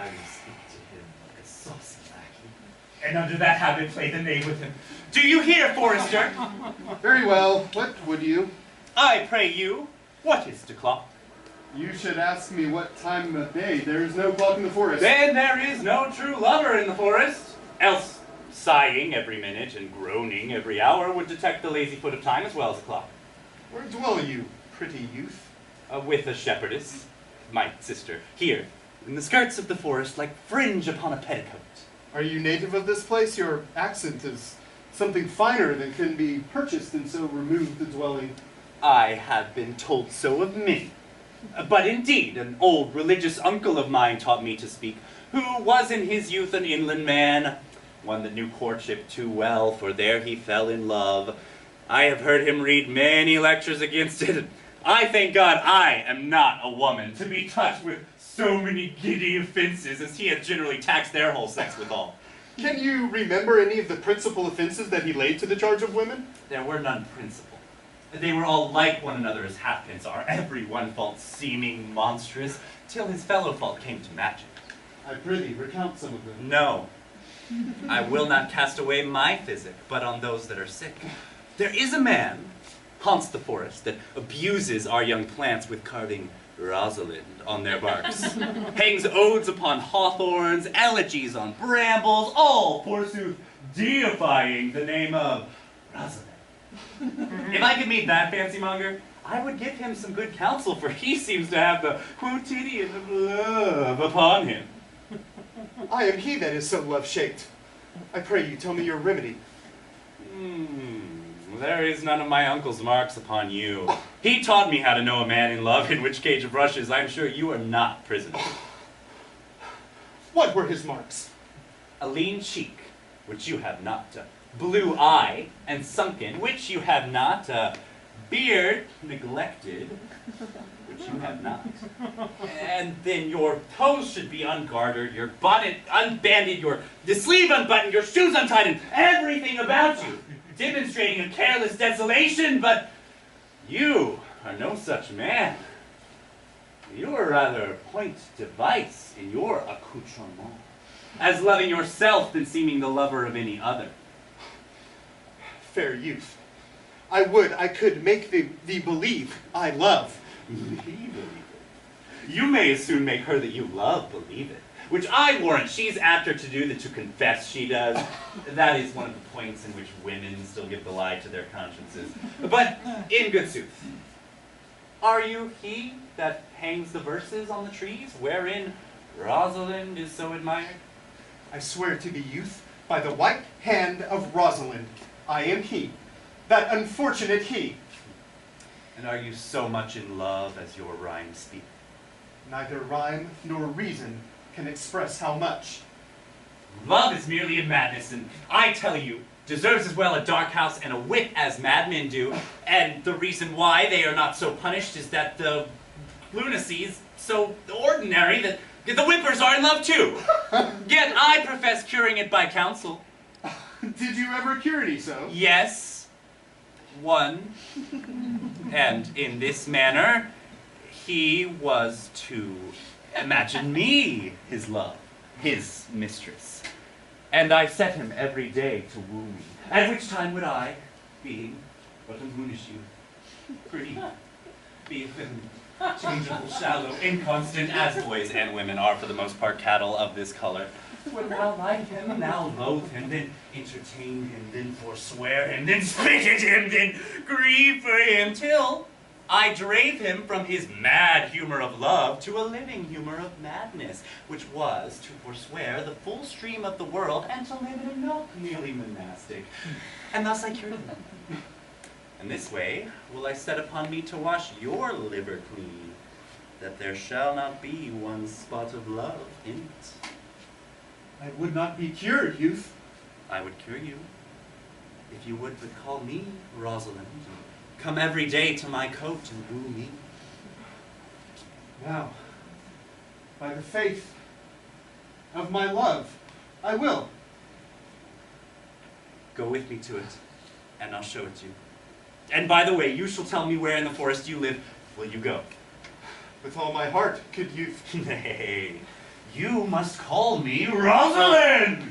I will speak to him like a saucy lackey, and under that habit play the knave with him. Do you hear, Forester? Very well. What would you? I pray you, what is the clock? You should ask me what time of day. There is no clock in the forest. Then there is no true lover in the forest. Else, sighing every minute and groaning every hour would detect the lazy foot of time as well as the clock. Where dwell you, pretty youth? With a shepherdess, my sister, here, in the skirts of the forest, like fringe upon a petticoat. Are you native of this place? Your accent is something finer than can be purchased in so removed a dwelling. I have been told so of many. But indeed, an old religious uncle of mine taught me to speak, who was in his youth an inland man, one that knew courtship too well, for there he fell in love. I have heard him read many lectures against it. I thank God I am not a woman to be touched with so many giddy offenses as he had generally taxed their whole sex withal. Can you remember any of the principal offenses that he laid to the charge of women? There were none principal. They were all like one another as halfpence are, every one fault seeming monstrous, till his fellow fault came to match it. I prithee, recount some of them. No, I will not cast away my physic, but on those that are sick. There is a man, haunts the forest, that abuses our young plants with carving ROSALIND on their barks, hangs odes upon hawthorns, elegies on brambles, all, forsooth, deifying the name of ROSALIND. If I could meet that fancy monger, I would give him some good counsel, for he seems to have the quotidian of love upon him. I am he that is so love-shaped. I pray you tell me your remedy. There is none of my uncle's marks upon you. He taught me how to know a man in love, in which cage of rushes I'm sure you are not prisoner. What were his marks? A lean cheek, which you have not. Blue eye, and sunken, which you have not. Beard, neglected, which you have not. And then your toes should be ungartered, your bonnet unbanded, the sleeve unbuttoned, your shoes untied, and everything about you demonstrating a careless desolation, but you are no such man. You are rather point device in your accoutrement, as loving yourself than seeming the lover of any other. Fair youth, I would I could make thee believe I love. Believe it. You may as soon make her that you love believe it, which I warrant she's apter to do than to confess she does. That is one of the points in which women still give the lie to their consciences. But in good sooth, are you he that hangs the verses on the trees, wherein ROSALIND is so admired? I swear to thee, youth, by the white hand of ROSALIND, I am he, that unfortunate he. And are you so much in love as your rhymes speak? Neither rhyme nor reason can express how much. Love is merely a madness, and I tell you, deserves as well a dark house and a whip as madmen do, and the reason why they are not so punished is that the lunacy is so ordinary that the whippers are in love too. Yet I profess curing it by counsel. Did you ever cure any so? Yes, one. And in this manner, he was to imagine me his love, his mistress. And I set him every day to woo me, at which time would I, being but a moonish youth, pretty, be changeable, shallow, inconstant, as boys and women are for the most part cattle of this color, would now like him, now loathe him, then entertain him, then forswear him, then spit at him, then grieve for him, till I drave him from his mad humor of love to a living humor of madness, which was to forswear the full stream of the world and to live in a milk merely monastic. And thus I cured him. And this way will I set upon me to wash your liver clean, that there shall not be one spot of love in it. I would not be cured, youth. I would cure you, if you would but call me ROSALIND. Come every day to my coat and woo me. Now, by the faith of my love, I will. Go with me to it, and I'll show it to you. And by the way, you shall tell me where in the forest you live. Will you go? With all my heart, good youth. Nay, You must call me Rosalind!